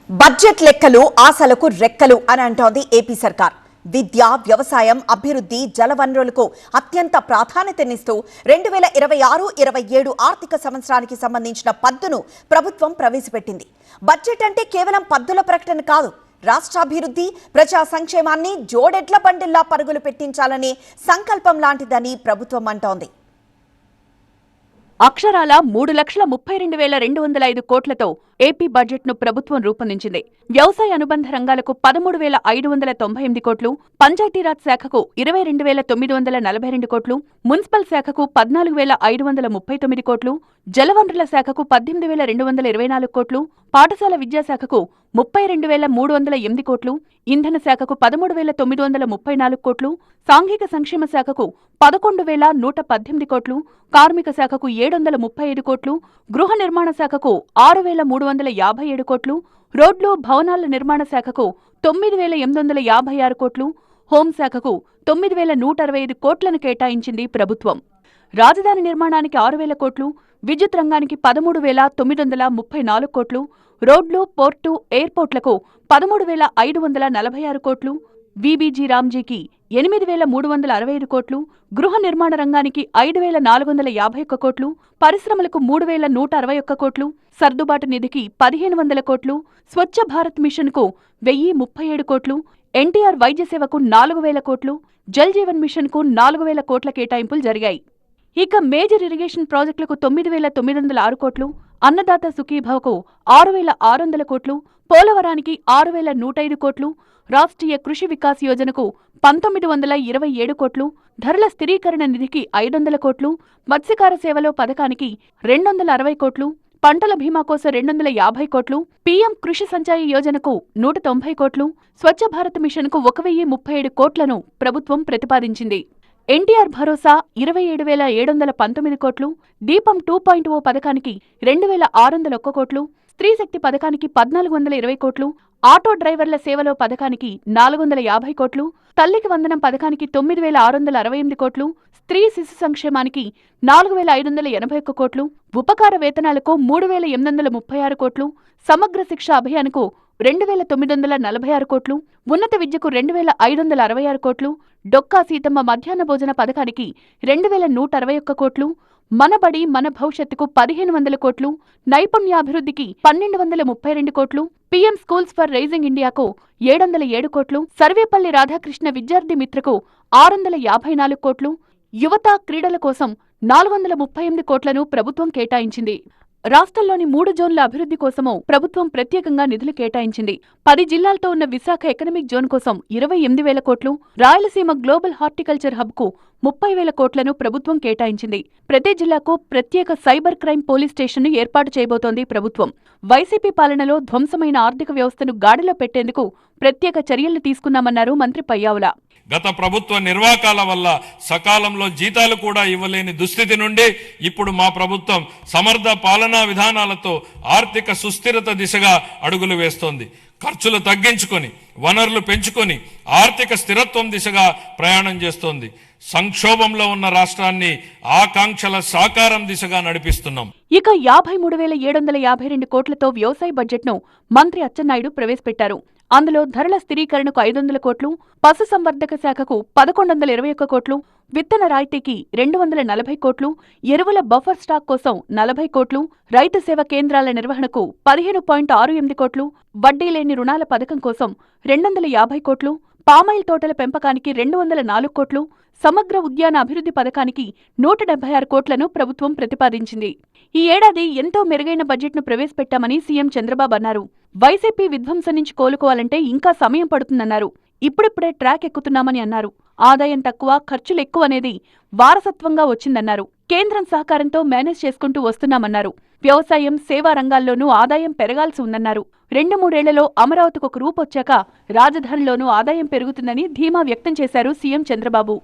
Budget లెక్కలు ఆశలకు రెక్కలు అని అంటోంది ఏపీ సర్కార్. విద్య, వ్యవసాయం, అభివృద్ధి, జలవనరులకు అత్యంత ప్రాధాన్యతనిస్తూ 2026-27 ఆర్థిక సంవత్సరానికి సంబంధించిన పద్దును ప్రభుత్వం ప్రవేశపెట్టింది. బడ్జెట్ అంటే కేవలం పద్దుల ప్రకటన కాదు, రాష్ట్రాభివృద్ధి, ప్రజా సంక్షేమాన్ని జోడెడ్ల బండిల్లా పరుగులు పెట్టించాలనే సంకల్పం లాంటిదని ప్రభుత్వం అంటోంది. అక్షరాల 3,32,205 కోట్లతో ఏపీ బడ్జెట్ ను ప్రభుత్వం రూపొందించింది. వ్యవసాయ అనుబంధ రంగాలకు 13,598 కోట్లు, పంచాయతీరాజ్ శాఖకు 22,942 కోట్లు, మున్సిపల్ శాఖకు 14,539 కోట్లు, జలవనరుల శాఖకు 18,224 కోట్లు, పాఠశాల విద్యాశాఖకు 32,308 కోట్లు, ఇంధన శాఖకు 13,934 కోట్లు, సాంఘిక సంక్షేమ శాఖకు 11,118 కోట్లు, కార్మిక శాఖకు 735 కోట్లు, గృహ నిర్మాణ శాఖకు 6,357 కోట్లు, రోడ్లు, భవనాల నిర్మాణ శాఖకు 9,856 కోట్లు, హోంశాఖకు 9,165 కోట్లను కేటాయించింది ప్రభుత్వం. రాజధాని నిర్మాణానికి 6,000 కోట్లు, విద్యుత్ రంగానికి 13,934 కోట్లు, రోడ్లు, పోర్టు, ఎయిర్పోర్ట్లకు 13,546 కోట్లు, వీబీజీ రామ్జీకి 8,365 కోట్లు, గృహ నిర్మాణ రంగానికి 5,451 కోట్లు, పరిశ్రమలకు 3,161 కోట్లు, సర్దుబాటు నిధికి 1,500 కోట్లు, స్వచ్ఛ భారత్ మిషన్కు 1,037 కోట్లు, ఎన్టీఆర్ వైద్య సేవకు 4,000 కోట్లు, జల్ జీవన్ మిషన్కు 4,000 కోట్ల కేటాయింపులు జరిగాయి. ఇక మేజర్ ఇరిగేషన్ ప్రాజెక్టులకు 9,906 కోట్లు, అన్నదాత సుఖీభవకు 6,600 కోట్లు, పోలవరానికి 6,105 కోట్లు, రాష్ట్రీయ కృషి వికాస్ యోజనకు 1,927 కోట్లు, ధరల స్థిరీకరణ నిధికి 500 కోట్లు, మత్స్యకార సేవలో పథకానికి 260 కోట్లు, పంటల బీమా కోసం 250 కోట్లు, పీఎం కృషి సంచాయి యోజనకు 190 కోట్లు, స్వచ్ఛ భారత్ మిషన్కు 1,037 కోట్లను ప్రభుత్వం ప్రతిపాదించింది. ఎన్టీఆర్ భరోసా 27,719 కోట్లు, దీపం 2.0 పథకానికి 2,601 కోట్లు, స్త్రీ శక్తి పథకానికి 1,420 కోట్లు, ఆటో డ్రైవర్ల సేవలో పథకానికి 450 కోట్లు, తల్లికి వందనం పథకానికి 9,668 కోట్లు, స్త్రీ శిశు సంక్షేమానికి 4,581 కోట్లు, ఉపకార వేతనాలకు 3,836 కోట్లు, సమగ్ర శిక్ష అభియాన్కు 2,946 కోట్లు, ఉన్నత విద్యకు 2,566 కోట్లు, డొక్కా సీతమ్మ మధ్యాహ్న భోజన పథకానికి 2,161 కోట్లు, మనబడి మన భవిష్యత్తుకు 1,500 కోట్లు, నైపుణ్యాభివృద్ధికి 1,232 కోట్లు, పీఎం స్కూల్స్ ఫర్ రైజింగ్ ఇండియాకు 707 కోట్లు, సర్వేపల్లి రాధాకృష్ణ విద్యార్థి మిత్రకు 654 కోట్లు, యువత క్రీడల కోసం 438 కోట్లను ప్రభుత్వం కేటాయించింది. రాష్ట్రంలోని 3 జోన్ల అభివృద్ధి కోసమూ ప్రభుత్వం ప్రత్యేకంగా నిధులు కేటాయించింది. 10 జిల్లాలతో ఉన్న విశాఖ ఎకనామిక్ జోన్ కోసం 28,000 కోట్లు, రాయలసీమ గ్లోబల్ హార్టికల్చర్ హబ్కు 30,000 కోట్లను ప్రభుత్వం కేటాయించింది. ప్రతి జిల్లాకు ప్రత్యేక సైబర్ క్రైమ్ పోలీస్ స్టేషన్ను ఏర్పాటు చేయబోతోంది ప్రభుత్వం. వైసీపీ పాలనలో ధ్వంసమైన ఆర్థిక వ్యవస్థను గాడిలో పెట్టేందుకు ప్రత్యేక చర్యలు తీసుకున్నామన్నారు మంత్రి పయ్యావుల. గత ప్రభుత్వ నిర్వాకాల వల్ల సకాలంలో జీతాలు కూడా ఇవ్వలేని దుస్థితి నుండి ఇప్పుడు మా ప్రభుత్వం సమర్థ పాలనా విధానాలతో ఆర్థిక సుస్థిరత దిశగా అడుగులు వేస్తోంది. ఖర్చులు తగ్గించుకొని, వనరులు పెంచుకొని ఆర్థిక స్థిరత్వం దిశగా ప్రయాణం చేస్తోంది. సంక్షోభంలో ఉన్న రాష్ట్రాన్ని ఆకాంక్షల సాకారం దిశగా నడిపిస్తున్నాం. ఇక 53,752 కోట్లతో వ్యవసాయ బడ్జెట్ను మంత్రి అచ్చెన్నాయుడు ప్రవేశపెట్టారు. అందులో ధరల స్థిరీకరణకు 500 కోట్లు, పశుసంవర్ధక శాఖకు 1,121 కోట్లు, విత్తన రాయితీకి 240 కోట్లు, ఎరువుల బఫర్ స్టాక్ కోసం 40 కోట్లు, రైతు సేవ కేంద్రాల నిర్వహణకు 15.68 కోట్లు, వడ్డీ లేని రుణాల పథకం కోసం 250 కోట్లు, పామాయిల్ తోటల పెంపకానికి 204 కోట్లు, సమగ్ర ఉద్యాన అభివృద్ధి పథకానికి 176 కోట్లను ప్రభుత్వం ప్రతిపాదించింది. ఈ ఏడాది ఎంతో మెరుగైన బడ్జెట్ను ప్రవేశపెట్టామని సీఎం చంద్రబాబు అన్నారు. వైసీపీ విధ్వంసం నుంచి కోలుకోవాలంటే ఇంకా సమయం పడుతుందన్నారు. ఇప్పుడిప్పుడే ట్రాక్ ఎక్కుతున్నామని అన్నారు. ఆదాయం తక్కువ, ఖర్చులు ఎక్కువ అనేది వారసత్వంగా వచ్చిందన్నారు. కేంద్రం సహకారంతో మేనేజ్ చేసుకుంటూ వస్తున్నామన్నారు. వ్యవసాయం, సేవా రంగాల్లోనూ ఆదాయం పెరగాల్సి ఉందన్నారు. 2-3 అమరావతికి ఒక రూపొచ్చాక రాజధానిలోనూ ఆదాయం పెరుగుతుందని ధీమా వ్యక్తం చేశారు సీఎం చంద్రబాబు.